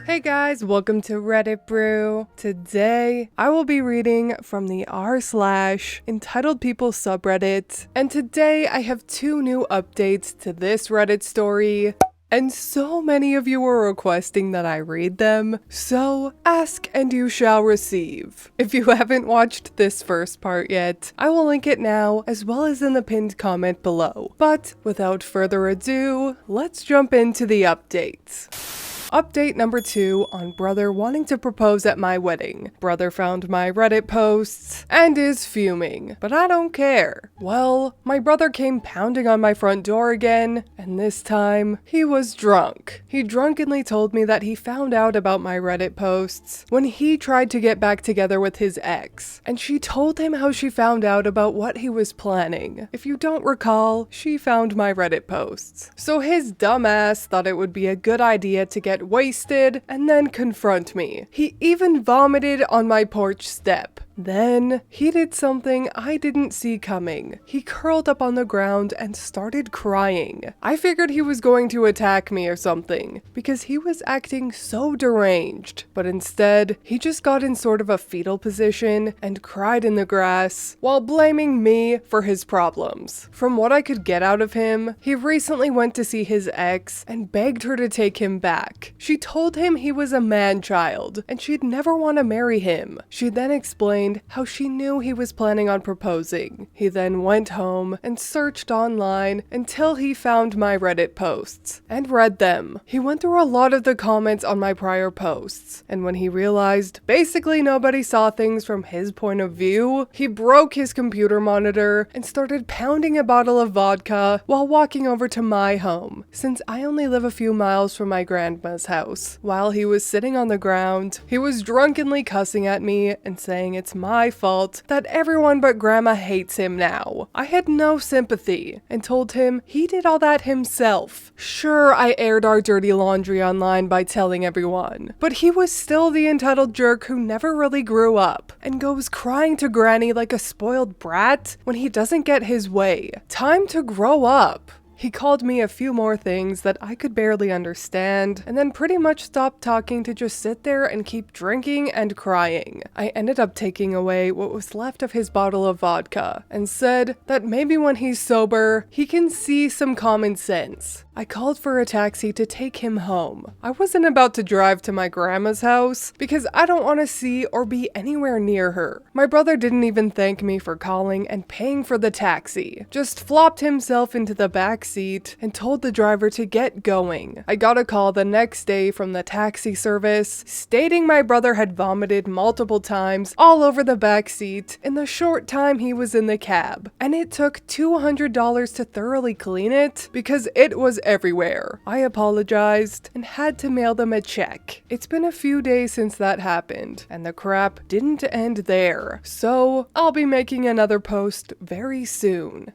Hey guys, welcome to Reddit Brew. Today, I will be reading from the r/EntitledPeople subreddit, and today I have 2 new updates to this Reddit story, and so many of you were requesting that I read them, so ask and you shall receive. If you haven't watched this first part yet, I will link it now as well as in the pinned comment below. But without further ado, let's jump into the updates. Update number 2 on brother wanting to propose at my wedding. Brother found my Reddit posts and is fuming, but I don't care. Well, my brother came pounding on my front door again, and this time he was drunk. He drunkenly told me that he found out about my Reddit posts when he tried to get back together with his ex, and she told him how she found out about what he was planning. If you don't recall, she found my Reddit posts. So his dumbass thought it would be a good idea to get wasted and then confront me. He even vomited on my porch step. Then, he did something I didn't see coming. He curled up on the ground and started crying. I figured he was going to attack me or something, because he was acting so deranged. But instead, he just got in sort of a fetal position and cried in the grass, while blaming me for his problems. From what I could get out of him, he recently went to see his ex and begged her to take him back. She told him he was a man-child, and she'd never want to marry him. She then explained how she knew he was planning on proposing. He then went home and searched online until he found my Reddit posts and read them. He went through a lot of the comments on my prior posts, and when he realized basically nobody saw things from his point of view, he broke his computer monitor and started pounding a bottle of vodka while walking over to my home, since I only live a few miles from my grandma's house. While he was sitting on the ground, he was drunkenly cussing at me and saying it's my fault that everyone but grandma hates him now. I had no sympathy and told him he did all that himself. Sure, I aired our dirty laundry online by telling everyone, but he was still the entitled jerk who never really grew up and goes crying to granny like a spoiled brat when he doesn't get his way. Time to grow up. He called me a few more things that I could barely understand, and then pretty much stopped talking to just sit there and keep drinking and crying. I ended up taking away what was left of his bottle of vodka, and said that maybe when he's sober, he can see some common sense. I called for a taxi to take him home. I wasn't about to drive to my grandma's house, because I don't want to see or be anywhere near her. My brother didn't even thank me for calling and paying for the taxi, just flopped himself into the back seat and told the driver to get going. I got a call the next day from the taxi service stating my brother had vomited multiple times all over the back seat in the short time he was in the cab, and it took $200 to thoroughly clean it because it was everywhere. I apologized and had to mail them a check. It's been a few days since that happened, and the crap didn't end there, so I'll be making another post very soon.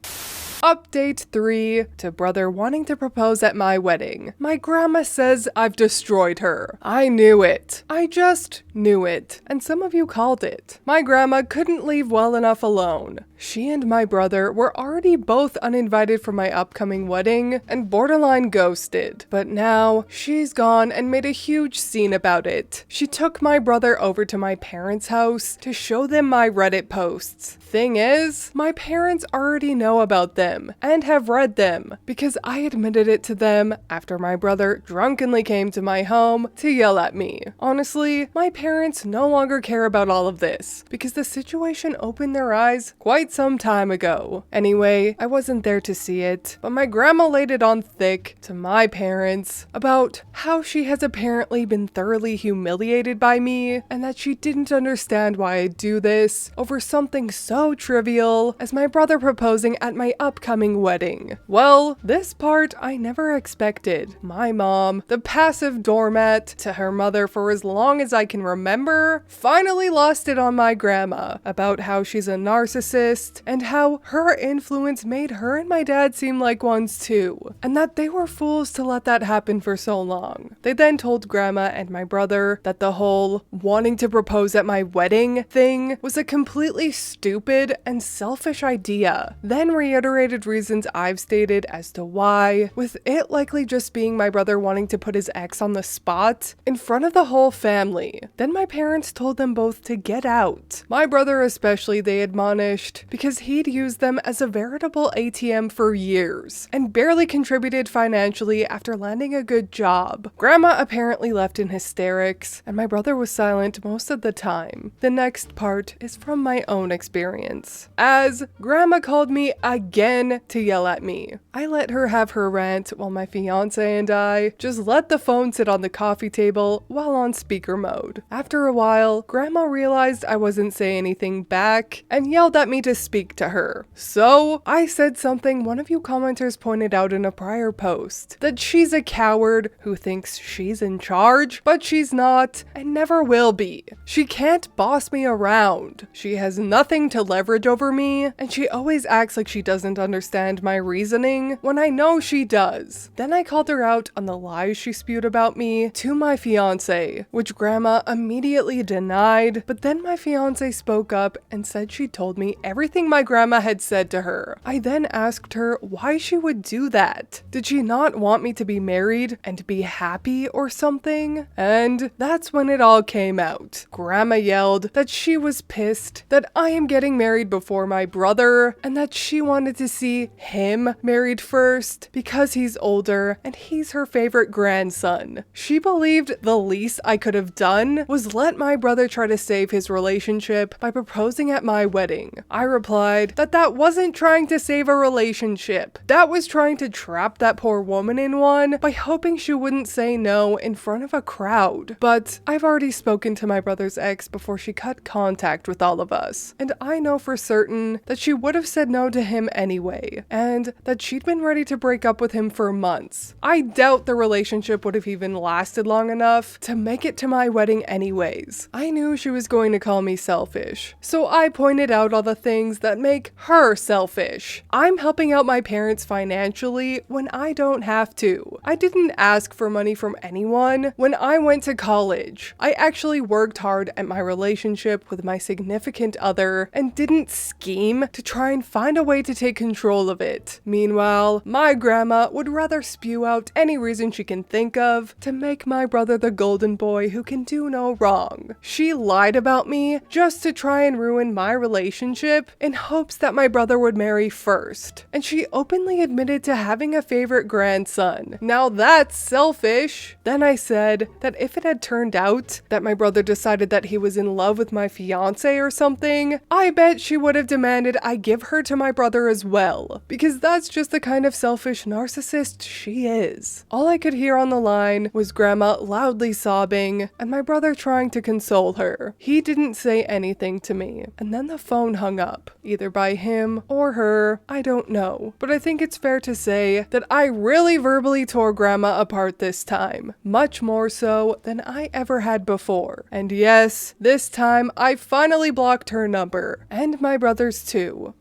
Update 3 to brother wanting to propose at my wedding. My grandma says I've destroyed her. I knew it. I just knew it. And some of you called it. My grandma couldn't leave well enough alone. She and my brother were already both uninvited for my upcoming wedding and borderline ghosted. But now she's gone and made a huge scene about it. She took my brother over to my parents' house to show them my Reddit posts. Thing is, my parents already know about them and have read them because I admitted it to them after my brother drunkenly came to my home to yell at me. Honestly, my parents no longer care about all of this because the situation opened their eyes quite some time ago. Anyway, I wasn't there to see it, but my grandma laid it on thick to my parents about how she has apparently been thoroughly humiliated by me and that she didn't understand why I do this over something so trivial as my brother proposing at my upcoming wedding. Well, this part I never expected. My mom, the passive doormat to her mother for as long as I can remember, finally lost it on my grandma about how she's a narcissist and how her influence made her and my dad seem like ones too, and that they were fools to let that happen for so long. They then told grandma and my brother that the whole wanting to propose at my wedding thing was a completely stupid and selfish idea, then reiterated opinionated reasons I've stated as to why, with it likely just being my brother wanting to put his ex on the spot in front of the whole family. Then my parents told them both to get out. My brother especially, they admonished, because he'd used them as a veritable ATM for years and barely contributed financially after landing a good job. Grandma apparently left in hysterics, and my brother was silent most of the time. The next part is from my own experience, as Grandma called me again to yell at me. I let her have her rant while my fiance and I just let the phone sit on the coffee table while on speaker mode. After a while, Grandma realized I wasn't saying anything back and yelled at me to speak to her. So I said something one of you commenters pointed out in a prior post, that she's a coward who thinks she's in charge, but she's not and never will be. She can't boss me around. She has nothing to leverage over me, and she always acts like she doesn't understand my reasoning when I know she does. Then I called her out on the lies she spewed about me to my fiance, which Grandma immediately denied, but then my fiance spoke up and said she told me everything my grandma had said to her. I then asked her why she would do that. Did she not want me to be married and be happy or something? And that's when it all came out. Grandma yelled that she was pissed that I am getting married before my brother and that she wanted to see him married first because he's older and he's her favorite grandson. She believed the least I could have done was let my brother try to save his relationship by proposing at my wedding. I replied that that wasn't trying to save a relationship. That was trying to trap that poor woman in one by hoping she wouldn't say no in front of a crowd. But I've already spoken to my brother's ex before she cut contact with all of us, and I know for certain that she would have said no to him anyway, and that she'd been ready to break up with him for months. I doubt the relationship would have even lasted long enough to make it to my wedding anyways. I knew she was going to call me selfish, so I pointed out all the things that make her selfish. I'm helping out my parents financially when I don't have to. I didn't ask for money from anyone when I went to college. I actually worked hard at my relationship with my significant other and didn't scheme to try and find a way to take control of it. Meanwhile, my grandma would rather spew out any reason she can think of to make my brother the golden boy who can do no wrong. She lied about me just to try and ruin my relationship in hopes that my brother would marry first. And she openly admitted to having a favorite grandson. Now that's selfish. Then I said that if it had turned out that my brother decided that he was in love with my fiance or something, I bet she would have demanded I give her to my brother as well, because that's just the kind of selfish narcissist she is. All I could hear on the line was Grandma loudly sobbing and my brother trying to console her. He didn't say anything to me, and then the phone hung up, either by him or her, I don't know. But I think it's fair to say that I really verbally tore Grandma apart this time, much more so than I ever had before. And yes, this time I finally blocked her number, and my brother's too.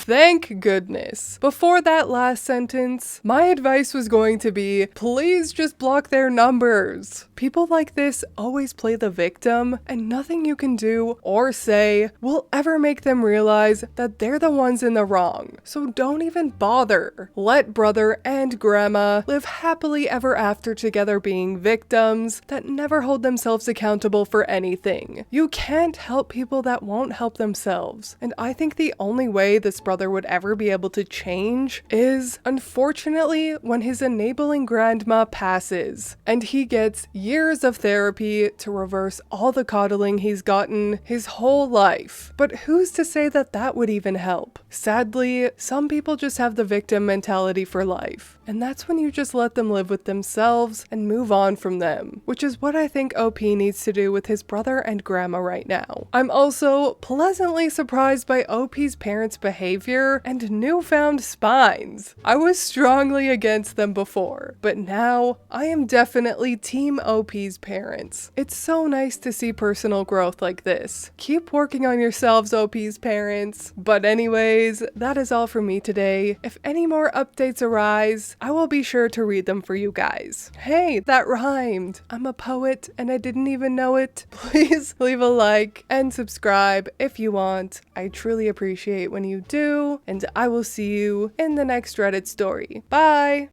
Thank goodness. Before that last sentence, my advice was going to be, please just block their numbers. People like this always play the victim, and nothing you can do or say will ever make them realize that they're the ones in the wrong. So don't even bother. Let brother and grandma live happily ever after together being victims that never hold themselves accountable for anything. You can't help people that won't help themselves. And I think the only way this brother would ever be able to change is, unfortunately, when his enabling grandma passes and he gets years of therapy to reverse all the coddling he's gotten his whole life. But who's to say that that would even help? Sadly, some people just have the victim mentality for life, and that's when you just let them live with themselves and move on from them, which is what I think OP needs to do with his brother and grandma right now. I'm also pleasantly surprised by OP's parents' behavior and newfound spines. I was strongly against them before, but now I am definitely Team OP's parents. It's so nice to see personal growth like this. Keep working on yourselves, OP's parents. But anyways, that is all from me today. If any more updates arise, stories, I will be sure to read them for you guys. Hey, that rhymed! I'm a poet and I didn't even know it. Please leave a like and subscribe if you want. I truly appreciate when you do, and I will see you in the next Reddit story. Bye!